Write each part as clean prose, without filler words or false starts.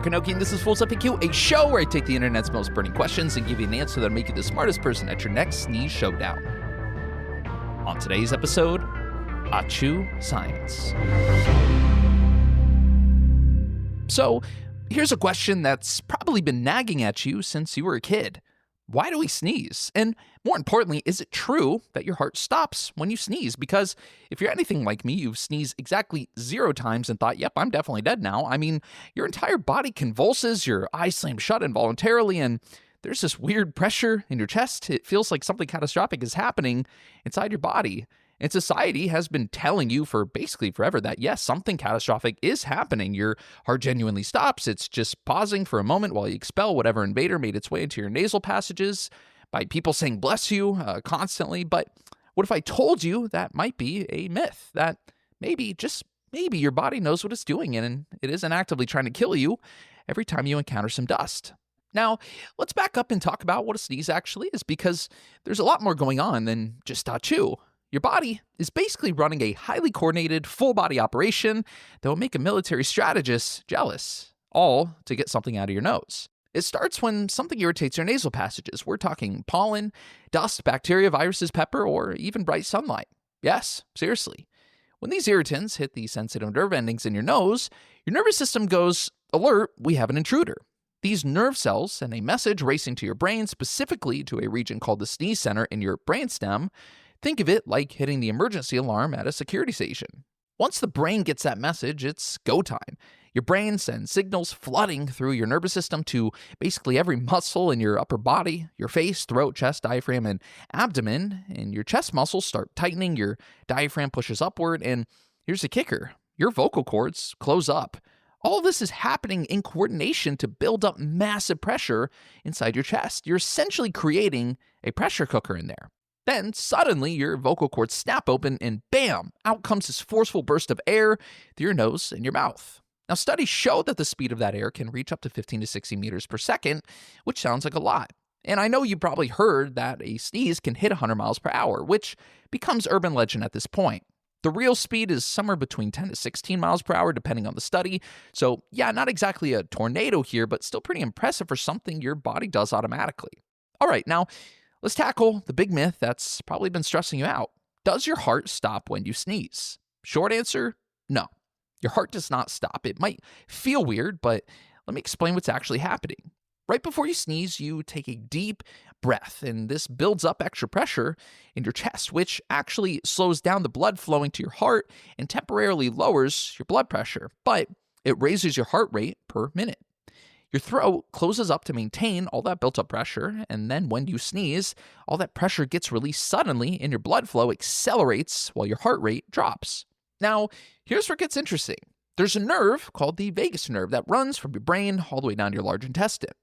Kanoki, and this is Full Stop PQ, a show where I take the internet's most burning questions and give you an answer that'll make you the smartest person at your next sneeze showdown. On today's episode, achoo science. So, here's a question that's probably been nagging at you since you were a kid. Why do we sneeze? And more importantly, is it true that your heart stops when you sneeze? Because if you're anything like me, you've sneezed exactly 0 times and thought, yep, I'm definitely dead now. I mean, your entire body convulses, your eyes slam shut involuntarily, and there's this weird pressure in your chest. It feels like something catastrophic is happening inside your body. And society has been telling you for basically forever that, yes, something catastrophic is happening. Your heart genuinely stops. It's just pausing for a moment while you expel whatever invader made its way into your nasal passages by people saying bless you constantly. But what if I told you that might be a myth, that maybe, just maybe, your body knows what it's doing and it isn't actively trying to kill you every time you encounter some dust? Now, let's back up and talk about what a sneeze actually is, because there's a lot more going on than just achoo. Your body is basically running a highly coordinated, full-body operation that will make a military strategist jealous, all to get something out of your nose. It starts when something irritates your nasal passages. We're talking pollen, dust, bacteria, viruses, pepper, or even bright sunlight. Yes, seriously. When these irritants hit the sensitive nerve endings in your nose, your nervous system goes, alert, we have an intruder. These nerve cells send a message racing to your brain, specifically to a region called the sneeze center in your brainstem. Think of it like hitting the emergency alarm at a security station. Once the brain gets that message, it's go time. Your brain sends signals flooding through your nervous system to basically every muscle in your upper body, your face, throat, chest, diaphragm, and abdomen. And your chest muscles start tightening, your diaphragm pushes upward, and here's the kicker. Your vocal cords close up. All of this is happening in coordination to build up massive pressure inside your chest. You're essentially creating a pressure cooker in there. Then, suddenly, your vocal cords snap open and bam, out comes this forceful burst of air through your nose and your mouth. Now, studies show that the speed of that air can reach up to 15 to 60 meters per second, which sounds like a lot. And I know you probably heard that a sneeze can hit 100 miles per hour, which becomes urban legend at this point. The real speed is somewhere between 10 to 16 miles per hour, depending on the study. So, yeah, not exactly a tornado here, but still pretty impressive for something your body does automatically. All right, now, let's tackle the big myth that's probably been stressing you out. Does your heart stop when you sneeze? Short answer, no. Your heart does not stop. It might feel weird, but let me explain what's actually happening. Right before you sneeze, you take a deep breath, and this builds up extra pressure in your chest, which actually slows down the blood flowing to your heart and temporarily lowers your blood pressure, but it raises your heart rate per minute. Your throat closes up to maintain all that built-up pressure, and then when you sneeze, all that pressure gets released suddenly and your blood flow accelerates while your heart rate drops. Now, here's where it gets interesting. There's a nerve called the vagus nerve that runs from your brain all the way down to your large intestine.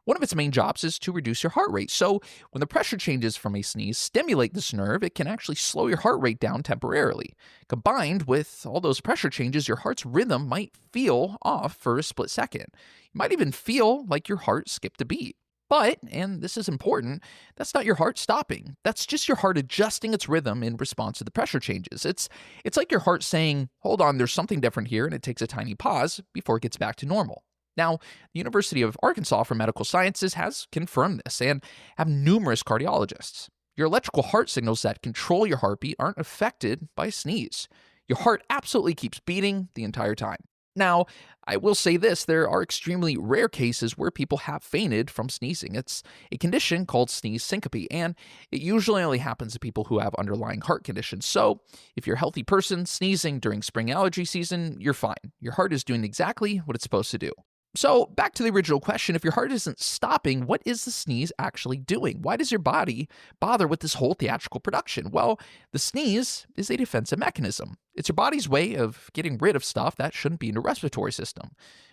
One of its main jobs is to reduce your heart rate, so when the pressure changes from a sneeze stimulate this nerve, it can actually slow your heart rate down temporarily. Combined with all those pressure changes, your heart's rhythm might feel off for a split second. You might even feel like your heart skipped a beat. But, and this is important, that's not your heart stopping. That's just your heart adjusting its rhythm in response to the pressure changes. It's like your heart saying, hold on, there's something different here, and it takes a tiny pause before it gets back to normal. Now, the University of Arkansas for Medical Sciences has confirmed this and have numerous cardiologists. Your electrical heart signals that control your heartbeat aren't affected by a sneeze. Your heart absolutely keeps beating the entire time. Now, I will say this, there are extremely rare cases where people have fainted from sneezing. It's a condition called sneeze syncope, and it usually only happens to people who have underlying heart conditions. So, if you're a healthy person sneezing during spring allergy season, you're fine. Your heart is doing exactly what it's supposed to do. So, back to the original question, if your heart isn't stopping, what is the sneeze actually doing? Why does your body bother with this whole theatrical production? Well, the sneeze is a defensive mechanism. It's your body's way of getting rid of stuff that shouldn't be in your respiratory system.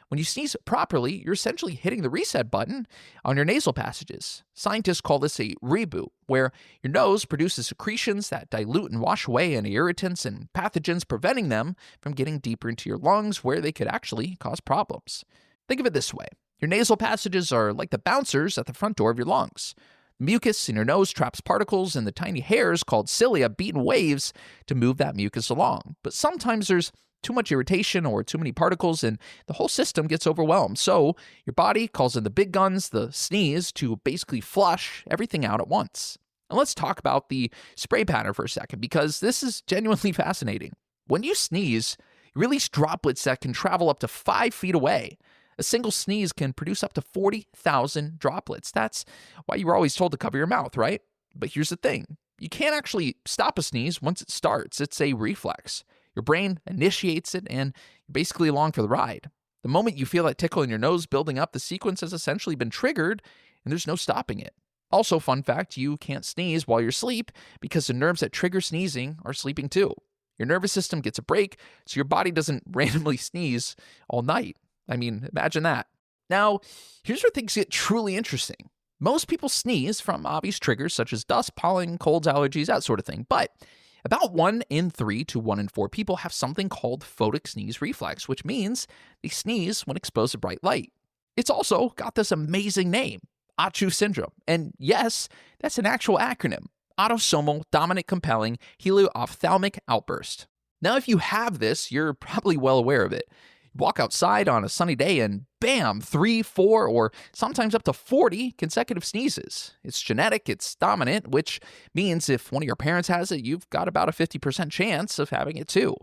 When you sneeze properly, you're essentially hitting the reset button on your nasal passages. Scientists call this a reboot, where your nose produces secretions that dilute and wash away any irritants and pathogens, preventing them from getting deeper into your lungs where they could actually cause problems. Think of it this way. Your nasal passages are like the bouncers at the front door of your lungs. The mucus in your nose traps particles, and the tiny hairs called cilia beat in waves to move that mucus along. But sometimes there's too much irritation or too many particles, and the whole system gets overwhelmed. So your body calls in the big guns, the sneeze, to basically flush everything out at once. And let's talk about the spray pattern for a second, because this is genuinely fascinating. When you sneeze, you release droplets that can travel up to 5 feet away. A single sneeze can produce up to 40,000 droplets. That's why you were always told to cover your mouth, right? But here's the thing. You can't actually stop a sneeze once it starts. It's a reflex. Your brain initiates it, and you're basically along for the ride. The moment you feel that tickle in your nose building up, the sequence has essentially been triggered, and there's no stopping it. Also, fun fact, you can't sneeze while you're asleep because the nerves that trigger sneezing are sleeping too. Your nervous system gets a break, so your body doesn't randomly sneeze all night. I mean, imagine that. Now, here's where things get truly interesting. Most people sneeze from obvious triggers such as dust, pollen, colds, allergies, that sort of thing. But about 1 in 3 to 1 in 4 people have something called photic sneeze reflex, which means they sneeze when exposed to bright light. It's also got this amazing name, achoo syndrome. And yes, that's an actual acronym. Autosomal dominant compelling helio-ophthalmic outburst. Now, if you have this, you're probably well aware of it. Walk outside on a sunny day and bam, 3, 4, or sometimes up to 40 consecutive sneezes. It's genetic, it's dominant, which means if one of your parents has it, you've got about a 50% chance of having it too.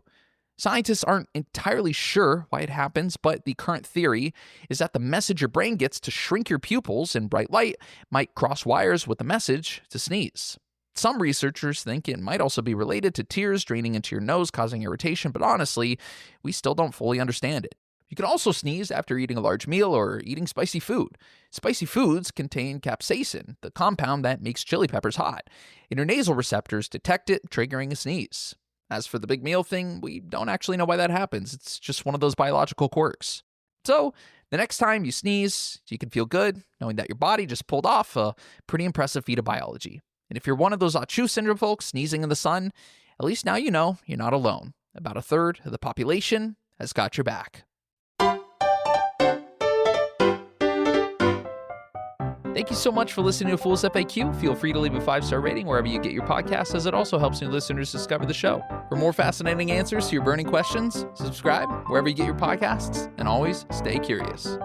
Scientists aren't entirely sure why it happens, but the current theory is that the message your brain gets to shrink your pupils in bright light might cross wires with the message to sneeze. Some researchers think it might also be related to tears draining into your nose causing irritation, but honestly, we still don't fully understand it. You can also sneeze after eating a large meal or eating spicy food. Spicy foods contain capsaicin, the compound that makes chili peppers hot, and your nasal receptors detect it, triggering a sneeze. As for the big meal thing, we don't actually know why that happens. It's just one of those biological quirks. So, the next time you sneeze, you can feel good knowing that your body just pulled off a pretty impressive feat of biology. And if you're one of those achoo syndrome folks sneezing in the sun, at least now you know you're not alone. About a third of the population has got your back. Thank you so much for listening to Fool's FAQ. Feel free to leave a 5-star rating wherever you get your podcasts, as it also helps new listeners discover the show. For more fascinating answers to your burning questions, subscribe wherever you get your podcasts, and always stay curious.